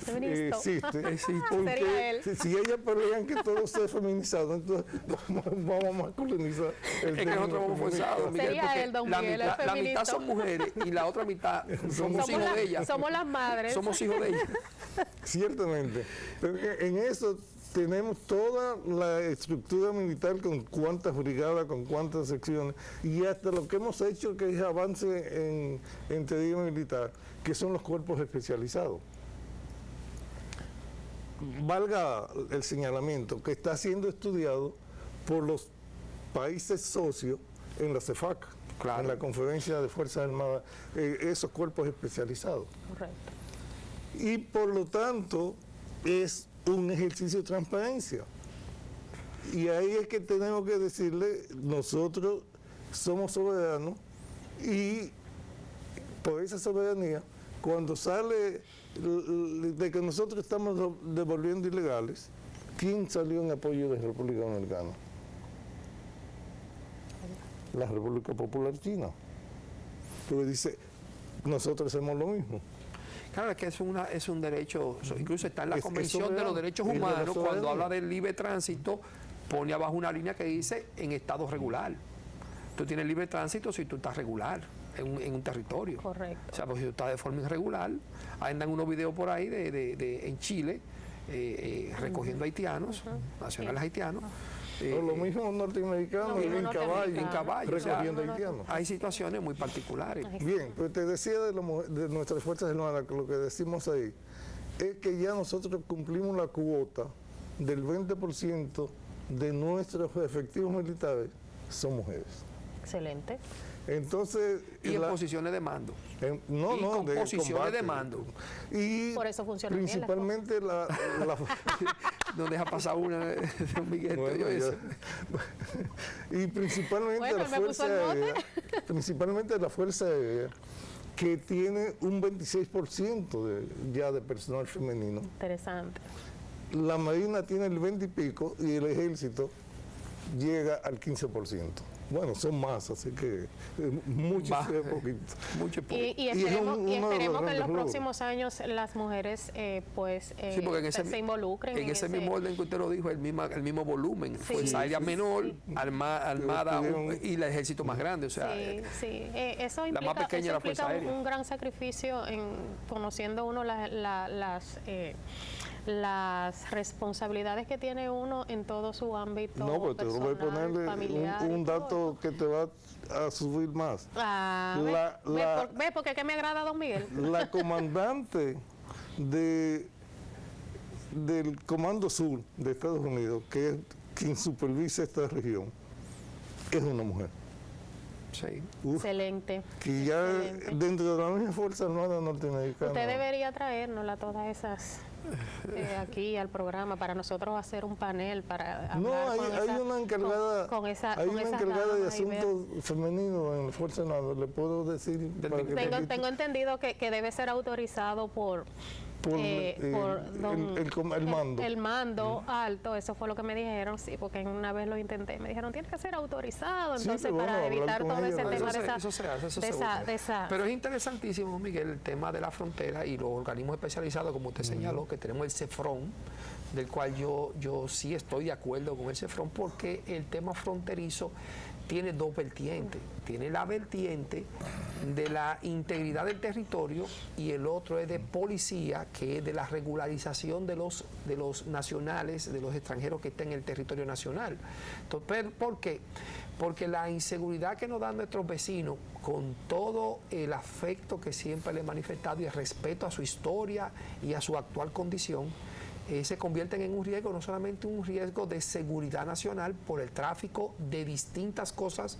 [SPEAKER 2] Feministo.
[SPEAKER 6] existe.
[SPEAKER 2] Sería él.
[SPEAKER 6] Si ellas pelean que todo sea feminizado, entonces vamos a masculinizar el
[SPEAKER 1] Es que
[SPEAKER 6] término
[SPEAKER 1] nosotros vamos
[SPEAKER 6] feminista.
[SPEAKER 1] forzados, Miguel,
[SPEAKER 2] Sería
[SPEAKER 1] porque
[SPEAKER 2] él, don
[SPEAKER 1] la,
[SPEAKER 2] Miguel, el
[SPEAKER 1] mitad, la mitad
[SPEAKER 2] feminista.
[SPEAKER 1] son mujeres y la otra mitad somos hijos de ellas.
[SPEAKER 2] Somos las madres.
[SPEAKER 1] Somos hijos de ellas.
[SPEAKER 6] Ciertamente. Pero en eso tenemos toda la estructura militar con cuántas brigadas, con cuántas secciones, y hasta lo que hemos hecho, que es avance en teoría militar, que son los cuerpos especializados. Valga el señalamiento que está siendo estudiado por los países socios en la CEFAC,
[SPEAKER 1] Claro.
[SPEAKER 6] en la Conferencia de Fuerzas Armadas, esos cuerpos especializados.
[SPEAKER 2] Correcto.
[SPEAKER 6] Y por lo tanto es un ejercicio de transparencia. Y ahí es que tenemos que decirle, nosotros somos soberanos y por esa soberanía, cuando sale de que nosotros estamos devolviendo ilegales, ¿quién salió en apoyo de la República Dominicana? La República Popular China. Porque dice, nosotros hacemos lo mismo.
[SPEAKER 1] Claro, es que es un derecho, incluso está en la
[SPEAKER 6] Es
[SPEAKER 1] Convención de
[SPEAKER 6] soberano,
[SPEAKER 1] los Derechos
[SPEAKER 6] y de la
[SPEAKER 1] Humanos, cuando
[SPEAKER 6] soberanía.
[SPEAKER 1] habla del libre tránsito, pone abajo una línea que dice en estado regular. Tú tienes libre tránsito si tú estás regular en un territorio.
[SPEAKER 2] Correcto.
[SPEAKER 1] O sea, pues si tú estás de forma irregular, andan unos videos por ahí en Chile, recogiendo haitianos, nacionales haitianos.
[SPEAKER 6] O lo mismo norteamericanos
[SPEAKER 2] Lo mismo
[SPEAKER 6] en caballo,
[SPEAKER 1] en caballo, o sea,
[SPEAKER 6] recogiendo haitianos.
[SPEAKER 1] Hay situaciones muy particulares.
[SPEAKER 6] Bien, pues te decía de nuestras Fuerzas Armadas, que lo que decimos ahí es que ya nosotros cumplimos la cuota del 20% de nuestros efectivos militares son mujeres.
[SPEAKER 2] Excelente.
[SPEAKER 6] Entonces,
[SPEAKER 1] Y en posiciones de mando.
[SPEAKER 6] no,
[SPEAKER 1] y
[SPEAKER 6] no,
[SPEAKER 1] con
[SPEAKER 6] de
[SPEAKER 1] posiciones
[SPEAKER 6] combate.
[SPEAKER 1] de mando.
[SPEAKER 6] Y
[SPEAKER 2] Por eso funciona bien la
[SPEAKER 6] principalmente la
[SPEAKER 1] No deja pasar una, don Miguel. ¿te
[SPEAKER 6] Bueno,
[SPEAKER 1] oyó eso?
[SPEAKER 6] y principalmente
[SPEAKER 2] Bueno,
[SPEAKER 6] la
[SPEAKER 2] él me puso
[SPEAKER 6] Fuerza
[SPEAKER 2] el mote.
[SPEAKER 6] Aérea, principalmente la Fuerza Aérea, que tiene un 26% ya de personal femenino.
[SPEAKER 2] Interesante.
[SPEAKER 6] La Marina tiene el 20 y pico y el Ejército llega al 15%. Bueno, son más, así que mucho
[SPEAKER 1] Va.
[SPEAKER 6] sea poquito.
[SPEAKER 1] Mucho poco.
[SPEAKER 2] Y
[SPEAKER 6] Y es
[SPEAKER 2] esperemos,
[SPEAKER 6] uno
[SPEAKER 2] y
[SPEAKER 6] de los
[SPEAKER 2] esperemos que en
[SPEAKER 6] grandes
[SPEAKER 2] los
[SPEAKER 6] logros.
[SPEAKER 2] próximos años las mujeres
[SPEAKER 1] Sí, porque en ese,
[SPEAKER 2] se involucren
[SPEAKER 1] en ese mismo orden que usted lo dijo, el mismo volumen.
[SPEAKER 2] Sí.
[SPEAKER 1] Fuerza Aérea menor, armada
[SPEAKER 6] Tuvieron-
[SPEAKER 1] y el ejército más grande. O sea,
[SPEAKER 2] Sí, sí. Eso
[SPEAKER 1] la más
[SPEAKER 2] implica,
[SPEAKER 1] pequeña
[SPEAKER 2] eso
[SPEAKER 1] la Fuerza
[SPEAKER 2] implica
[SPEAKER 1] Aérea.
[SPEAKER 2] un gran sacrificio en conociendo uno las responsabilidades que tiene uno en todo su ámbito
[SPEAKER 6] No, pero te voy a
[SPEAKER 2] personal,
[SPEAKER 6] ponerle
[SPEAKER 2] familiar
[SPEAKER 6] un
[SPEAKER 2] y todo
[SPEAKER 6] dato que te va a subir más.
[SPEAKER 2] Ah, ve porque que me agrada don Miguel.
[SPEAKER 6] La comandante del Comando Sur de Estados Unidos, que es quien supervisa esta región, es una mujer.
[SPEAKER 1] sí.
[SPEAKER 6] Uf,
[SPEAKER 2] Excelente.
[SPEAKER 6] que ya
[SPEAKER 2] excelente.
[SPEAKER 6] dentro de la misma Fuerza Armada Norteamericana.
[SPEAKER 2] Usted debería traérnosla todas esas aquí al programa para nosotros hacer un panel para hablar
[SPEAKER 6] No, hay
[SPEAKER 2] con
[SPEAKER 6] una encargada,
[SPEAKER 2] con esa,
[SPEAKER 6] hay
[SPEAKER 2] con
[SPEAKER 6] una
[SPEAKER 2] esas
[SPEAKER 6] encargada de
[SPEAKER 2] damas y ver.
[SPEAKER 6] asuntos femeninos en la Fuerza Armada, le puedo decir para que
[SPEAKER 2] Tengo entendido que debe ser autorizado
[SPEAKER 6] por el mando.
[SPEAKER 2] El mando alto, eso fue lo que me dijeron, sí, porque una vez lo intenté, me dijeron, tienes que ser autorizado, entonces
[SPEAKER 6] sí,
[SPEAKER 2] para
[SPEAKER 6] bueno,
[SPEAKER 2] evitar todo ese tema
[SPEAKER 1] de esa... Pero es interesantísimo, Miguel, el tema de la frontera y los organismos especializados, como usted señaló, que tenemos el CEFRON, del cual yo sí estoy de acuerdo con el CEFRON, porque el tema fronterizo tiene dos vertientes. Tiene la vertiente de la integridad del territorio y el otro es de policía, que es de la regularización de los nacionales, de los extranjeros que estén en el territorio nacional. Entonces, ¿por qué? Porque la inseguridad que nos dan nuestros vecinos, con todo el afecto que siempre le he manifestado y el respeto a su historia y a su actual condición, se convierten en un riesgo, no solamente un riesgo de seguridad nacional por el tráfico de distintas cosas,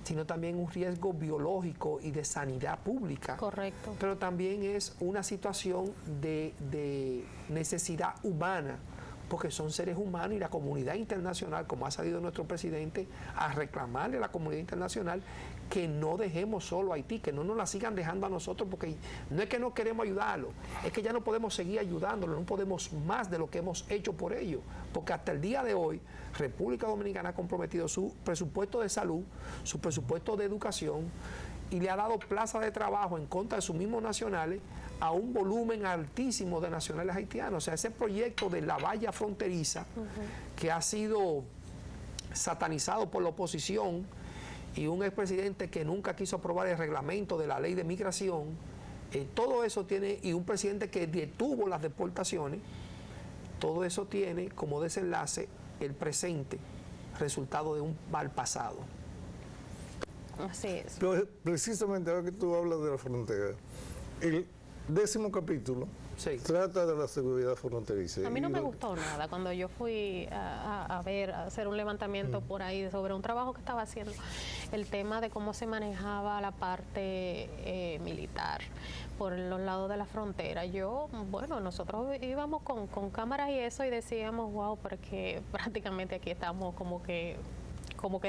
[SPEAKER 1] sino también un riesgo biológico y de sanidad pública.
[SPEAKER 2] Correcto.
[SPEAKER 1] Pero también es una situación de necesidad humana, porque son seres humanos y la comunidad internacional, como ha salido nuestro presidente, a reclamarle a la comunidad internacional que no dejemos solo a Haití, que no nos la sigan dejando a nosotros, porque no es que no queremos ayudarlo, es que ya no podemos seguir ayudándolo, no podemos más de lo que hemos hecho por ello, porque hasta el día de hoy República Dominicana ha comprometido su presupuesto de salud, su presupuesto de educación, y le ha dado plaza de trabajo en contra de sus mismos nacionales a un volumen altísimo de nacionales haitianos. O sea, ese proyecto de la valla fronteriza, que ha sido satanizado por la oposición y un expresidente que nunca quiso aprobar el reglamento de la ley de migración, todo eso tiene, y un presidente que detuvo las deportaciones, todo eso tiene como desenlace el presente, resultado de un mal pasado.
[SPEAKER 2] Así es.
[SPEAKER 6] Pero precisamente ahora que tú hablas de la frontera, el 10º capítulo trata de la seguridad fronteriza.
[SPEAKER 2] A mí no me gustó nada cuando yo fui a hacer un levantamiento por ahí sobre un trabajo que estaba haciendo, el tema de cómo se manejaba la parte militar por los lados de la frontera. Nosotros íbamos con cámaras y eso y decíamos, wow, porque prácticamente aquí estamos como que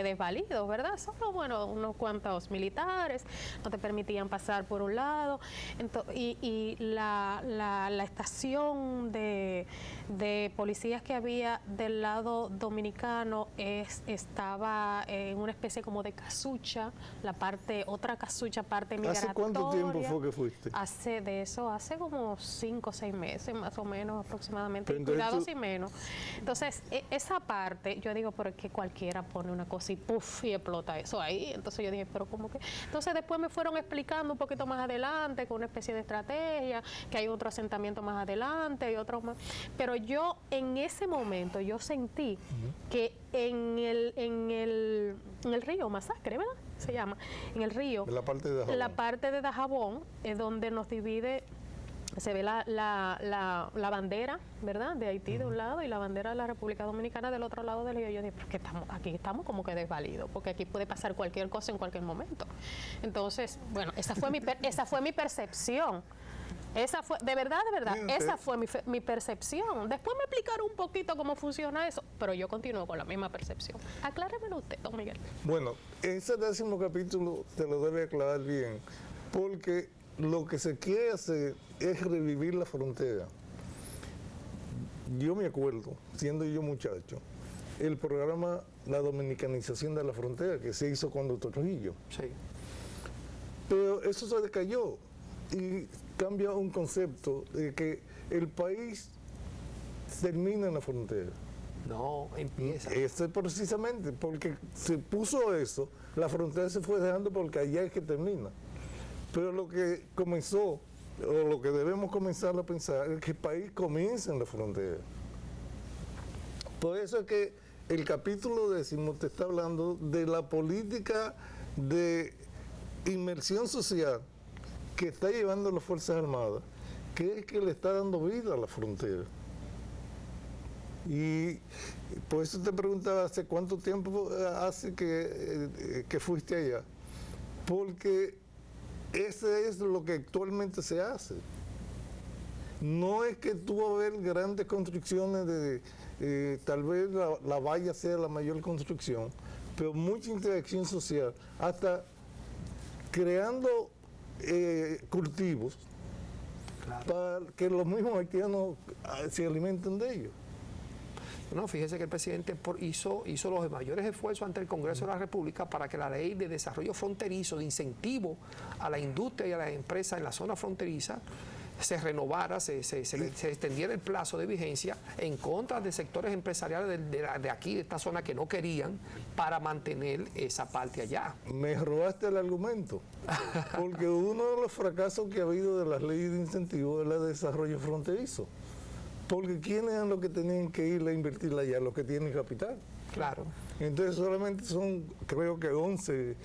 [SPEAKER 2] desvalidos, ¿verdad? Solo, unos cuantos militares no te permitían pasar por un lado. Y la estación de policías que había del lado dominicano estaba en una especie como de casucha, otra casucha, parte migratoria.
[SPEAKER 6] ¿Hace cuánto tiempo fue que fuiste?
[SPEAKER 2] Hace como 5 o 6 meses, más o menos, aproximadamente, cuidados y menos. Entonces, esa parte, yo digo, pero es que cualquiera pone una cosa y ¡puf! Y explota eso ahí. Entonces yo dije, pero ¿cómo que? Entonces después me fueron explicando un poquito más adelante, con una especie de estrategia, que hay otro asentamiento más adelante y otro más. Pero yo en ese momento yo sentí que en el río Masacre, ¿verdad? Se llama, en el río.
[SPEAKER 6] En la parte de Dajabón.
[SPEAKER 2] La parte de Dajabón es donde nos divide. Se ve la bandera, ¿verdad?, de Haití de un lado y la bandera de la República Dominicana del otro lado del río. Yo dije, porque aquí estamos como que desvalidos, porque aquí puede pasar cualquier cosa en cualquier momento. Entonces, esa fue mi percepción. Esa fue, de verdad, esa fue mi percepción. Después me explicaron un poquito cómo funciona eso, pero yo continúo con la misma percepción. Acláremelo usted, don Miguel.
[SPEAKER 6] Bueno, ese 10º capítulo te lo debe aclarar bien, porque lo que se quiere hacer es revivir la frontera. Yo me acuerdo, siendo yo muchacho, el programa La Dominicanización de la Frontera, que se hizo con Dr. Trujillo.
[SPEAKER 1] Sí.
[SPEAKER 6] Pero eso se decayó y cambia un concepto de que el país termina en la frontera.
[SPEAKER 1] No, empieza.
[SPEAKER 6] Precisamente, porque se puso eso, la frontera se fue dejando porque allá es que termina. Pero lo que comenzó, o lo que debemos comenzar a pensar, es que el país comienza en la frontera. Por eso es que el capítulo 10 te está hablando de la política de inmersión social que está llevando las Fuerzas Armadas, que es que le está dando vida a la frontera. Y por eso te preguntaba, ¿hace cuánto tiempo hace que fuiste allá? Porque ese es lo que actualmente se hace. No es que tú vas a ver grandes construcciones tal vez la valla sea la mayor construcción, pero mucha interacción social, hasta creando cultivos para que los mismos haitianos se alimenten de ellos.
[SPEAKER 1] No, fíjese que el presidente hizo los mayores esfuerzos ante el Congreso de la República para que la ley de desarrollo fronterizo, de incentivo a la industria y a las empresas en la zona fronteriza, se renovara, se extendiera el plazo de vigencia en contra de sectores empresariales de aquí, de esta zona, que no querían, para mantener esa parte allá.
[SPEAKER 6] Me robaste el argumento, porque uno de los fracasos que ha habido de las leyes de incentivo es la de desarrollo fronterizo. Porque ¿quiénes eran los que tenían que ir a invertir allá? Los que tienen capital.
[SPEAKER 1] Claro.
[SPEAKER 6] Entonces solamente son, creo que 11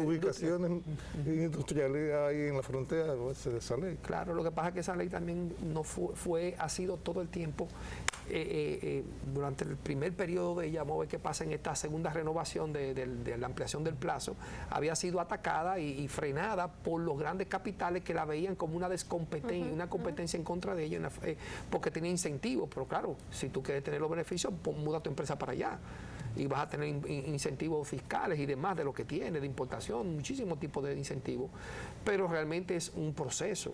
[SPEAKER 6] ubicaciones industriales hay en la frontera de esa ley.
[SPEAKER 1] Claro, lo que pasa es que esa ley también no ha sido todo el tiempo, durante el primer periodo de ella, vamos a ver qué pasa en esta segunda renovación de la ampliación del plazo, había sido atacada y frenada por los grandes capitales que la veían como una descompetencia, una competencia en contra de ellos, porque tenía incentivos. Pero claro, si tú quieres tener los beneficios, pues muda tu empresa para allá y vas a tener incentivos fiscales y demás de lo que tiene, de importación, muchísimos tipos de incentivos, pero realmente es un proceso.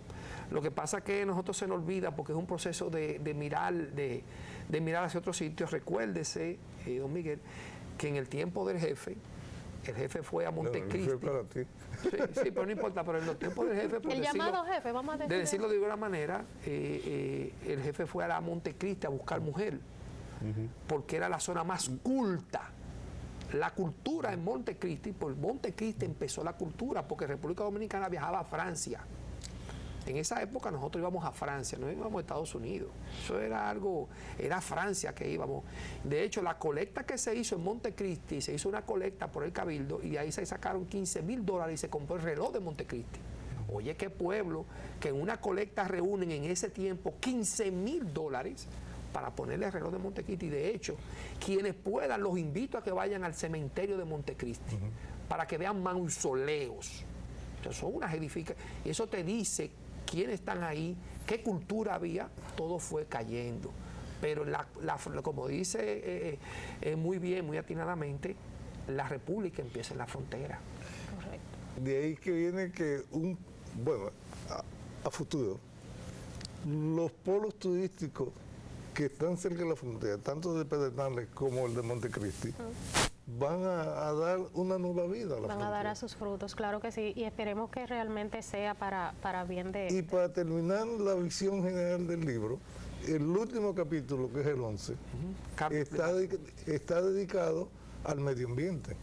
[SPEAKER 1] Lo que pasa es que a nosotros se nos olvida, porque es un proceso de mirar hacia otros sitios. Recuérdese, don Miguel, que en el tiempo del jefe, el jefe fue a Montecristi.
[SPEAKER 6] Para ti.
[SPEAKER 1] Sí, pero no importa, pero en los tiempos del jefe,
[SPEAKER 2] el llamado jefe, vamos a
[SPEAKER 1] decirlo de alguna manera, el jefe fue a la Montecristi a buscar mujer, porque era la zona más culta. La cultura en Montecristi, por Montecristi empezó la cultura, porque República Dominicana viajaba a Francia. En esa época nosotros íbamos a Francia, no íbamos a Estados Unidos. Eso era Francia que íbamos. De hecho, la colecta que se hizo en Montecristi, se hizo una colecta por el Cabildo, y de ahí se sacaron $15,000 y se compró el reloj de Montecristi. Oye, qué pueblo que en una colecta reúnen en ese tiempo $15,000 para ponerle el reloj de Montecristi. De hecho, quienes puedan, los invito a que vayan al cementerio de Montecristi para que vean mausoleos. Entonces, son unas edificaciones. Y eso te dice quiénes están ahí, qué cultura había. Todo fue cayendo. Pero como dice muy bien, muy atinadamente, la república empieza en la frontera.
[SPEAKER 2] Correcto.
[SPEAKER 6] De ahí que viene que a futuro, los polos turísticos que están cerca de la frontera, tanto de Pedernales como el de Montecristi, van a dar una nueva vida a la frontera.
[SPEAKER 2] Van a dar a sus frutos, claro que sí, y esperemos que realmente sea para bien de...
[SPEAKER 6] Y para terminar la visión general del libro, el último capítulo, que es el 11, está dedicado al medio ambiente.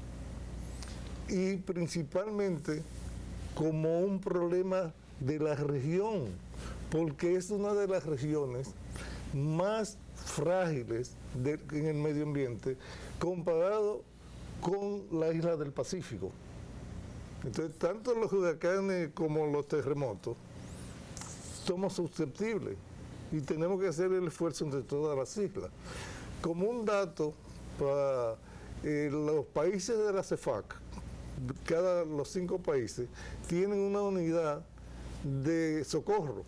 [SPEAKER 6] Y principalmente como un problema de la región, porque es una de las regiones más frágiles en el medio ambiente comparado con la isla del Pacífico. Entonces, tanto los huracanes como los terremotos somos susceptibles y tenemos que hacer el esfuerzo entre todas las islas. Como un dato, para los países de la CEFAC, los 5 países tienen una unidad de socorro,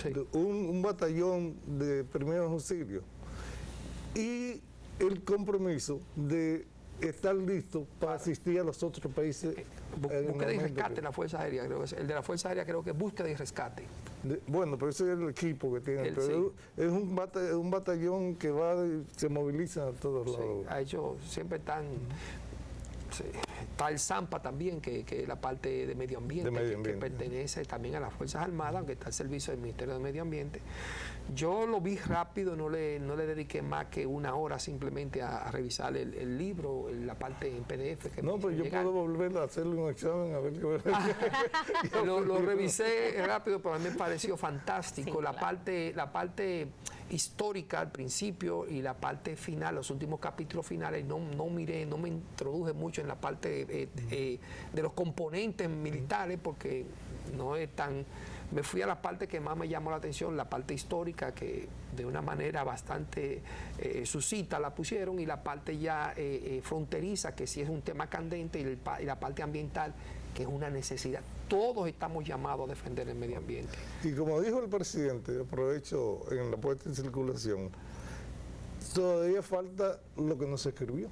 [SPEAKER 1] sí,
[SPEAKER 6] un batallón de primeros auxilios, y el compromiso de estar listo para asistir a los otros países.
[SPEAKER 1] Búsqueda y rescate en la Fuerza Aérea, creo que el de la Fuerza Aérea creo que es búsqueda y rescate.
[SPEAKER 6] Bueno, pero ese es el equipo que tiene, pero sí, es un batallón que se moviliza a todos lados.
[SPEAKER 1] Ha hecho, siempre están... Sí. Está el ZAMPA también, que es la parte de medio ambiente, que pertenece también a las Fuerzas Armadas, aunque está al servicio del Ministerio de Medio Ambiente. Yo lo vi rápido, no le dediqué más que una hora simplemente a revisar el libro, la parte en PDF.
[SPEAKER 6] No, pero yo puedo volver a hacerle un examen a ver qué
[SPEAKER 1] lo revisé rápido, pero a mí me pareció fantástico. Sí, la parte histórica al principio y la parte final, los últimos capítulos finales, no me introduje mucho en la parte de los componentes militares, porque no es tan... Me fui a la parte que más me llamó la atención, la parte histórica, que de una manera bastante sucinta la pusieron, y la parte ya fronteriza, que sí es un tema candente, y la parte ambiental, que es una necesidad. Todos estamos llamados a defender el medio ambiente.
[SPEAKER 6] Y como dijo el presidente, aprovecho en la puesta en circulación, todavía falta lo que nos escribió,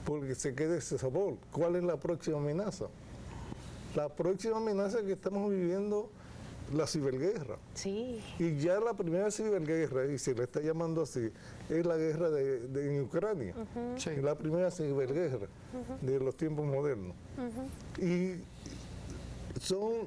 [SPEAKER 6] porque se queda ese sabor. ¿Cuál es la próxima amenaza? La próxima amenaza que estamos viviendo, la ciberguerra.
[SPEAKER 2] Sí.
[SPEAKER 6] Y ya la primera ciberguerra, y se le está llamando así, es la guerra en Ucrania.
[SPEAKER 1] Sí.
[SPEAKER 6] Es la primera ciberguerra de los tiempos modernos. Y son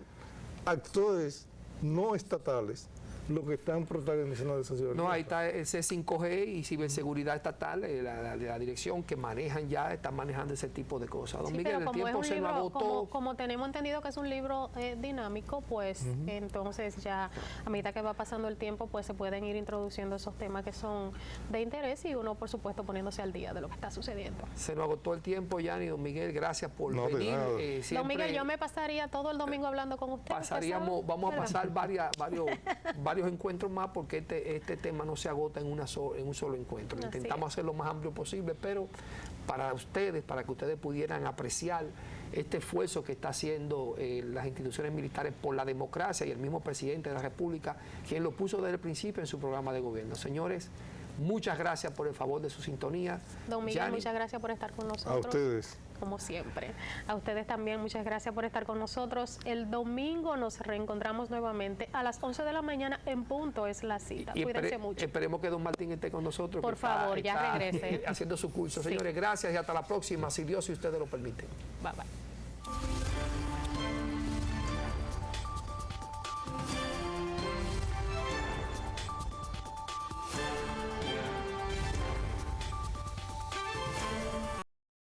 [SPEAKER 6] actores no estatales los que están protagonizando esa ciberguerra.
[SPEAKER 1] No, ahí está ese 5G y ciberseguridad estatal, la dirección que están manejando ese tipo de cosas. Don
[SPEAKER 2] Sí,
[SPEAKER 1] Miguel,
[SPEAKER 2] pero
[SPEAKER 1] el
[SPEAKER 2] como es
[SPEAKER 1] tiempo
[SPEAKER 2] un
[SPEAKER 1] se nos
[SPEAKER 2] libro,
[SPEAKER 1] agotó.
[SPEAKER 2] como tenemos entendido que es un libro dinámico, pues entonces ya a medida que va pasando el tiempo, pues se pueden ir introduciendo esos temas que son de interés y uno, por supuesto, poniéndose al día de lo que está sucediendo.
[SPEAKER 1] Se nos agotó el tiempo, Yanni. Don Miguel, gracias por
[SPEAKER 6] No, de
[SPEAKER 1] venir.
[SPEAKER 6] nada.
[SPEAKER 2] Don Miguel, yo me pasaría todo el domingo hablando con usted.
[SPEAKER 1] Vamos a pasar varios encuentros más porque este tema no se agota en un solo encuentro.
[SPEAKER 2] Así
[SPEAKER 1] Intentamos hacerlo lo más amplio posible, pero para ustedes, para que ustedes pudieran apreciar este esfuerzo que está haciendo las instituciones militares por la democracia y el mismo presidente de la República, quien lo puso desde el principio en su programa de gobierno. Señores, muchas gracias por el favor de su sintonía.
[SPEAKER 2] Don Miguel,
[SPEAKER 1] Yanni,
[SPEAKER 2] muchas gracias por estar con nosotros.
[SPEAKER 6] A ustedes.
[SPEAKER 2] Como siempre. A ustedes también, muchas gracias por estar con nosotros. El domingo nos reencontramos nuevamente a las 11 de la mañana en punto es la cita. Cuídense mucho.
[SPEAKER 1] Esperemos que don Martín esté con nosotros.
[SPEAKER 2] Por favor, ya regrese.
[SPEAKER 1] Haciendo su curso.
[SPEAKER 2] Sí.
[SPEAKER 1] Señores, gracias y hasta la próxima, si Dios y ustedes lo permiten.
[SPEAKER 2] Bye bye.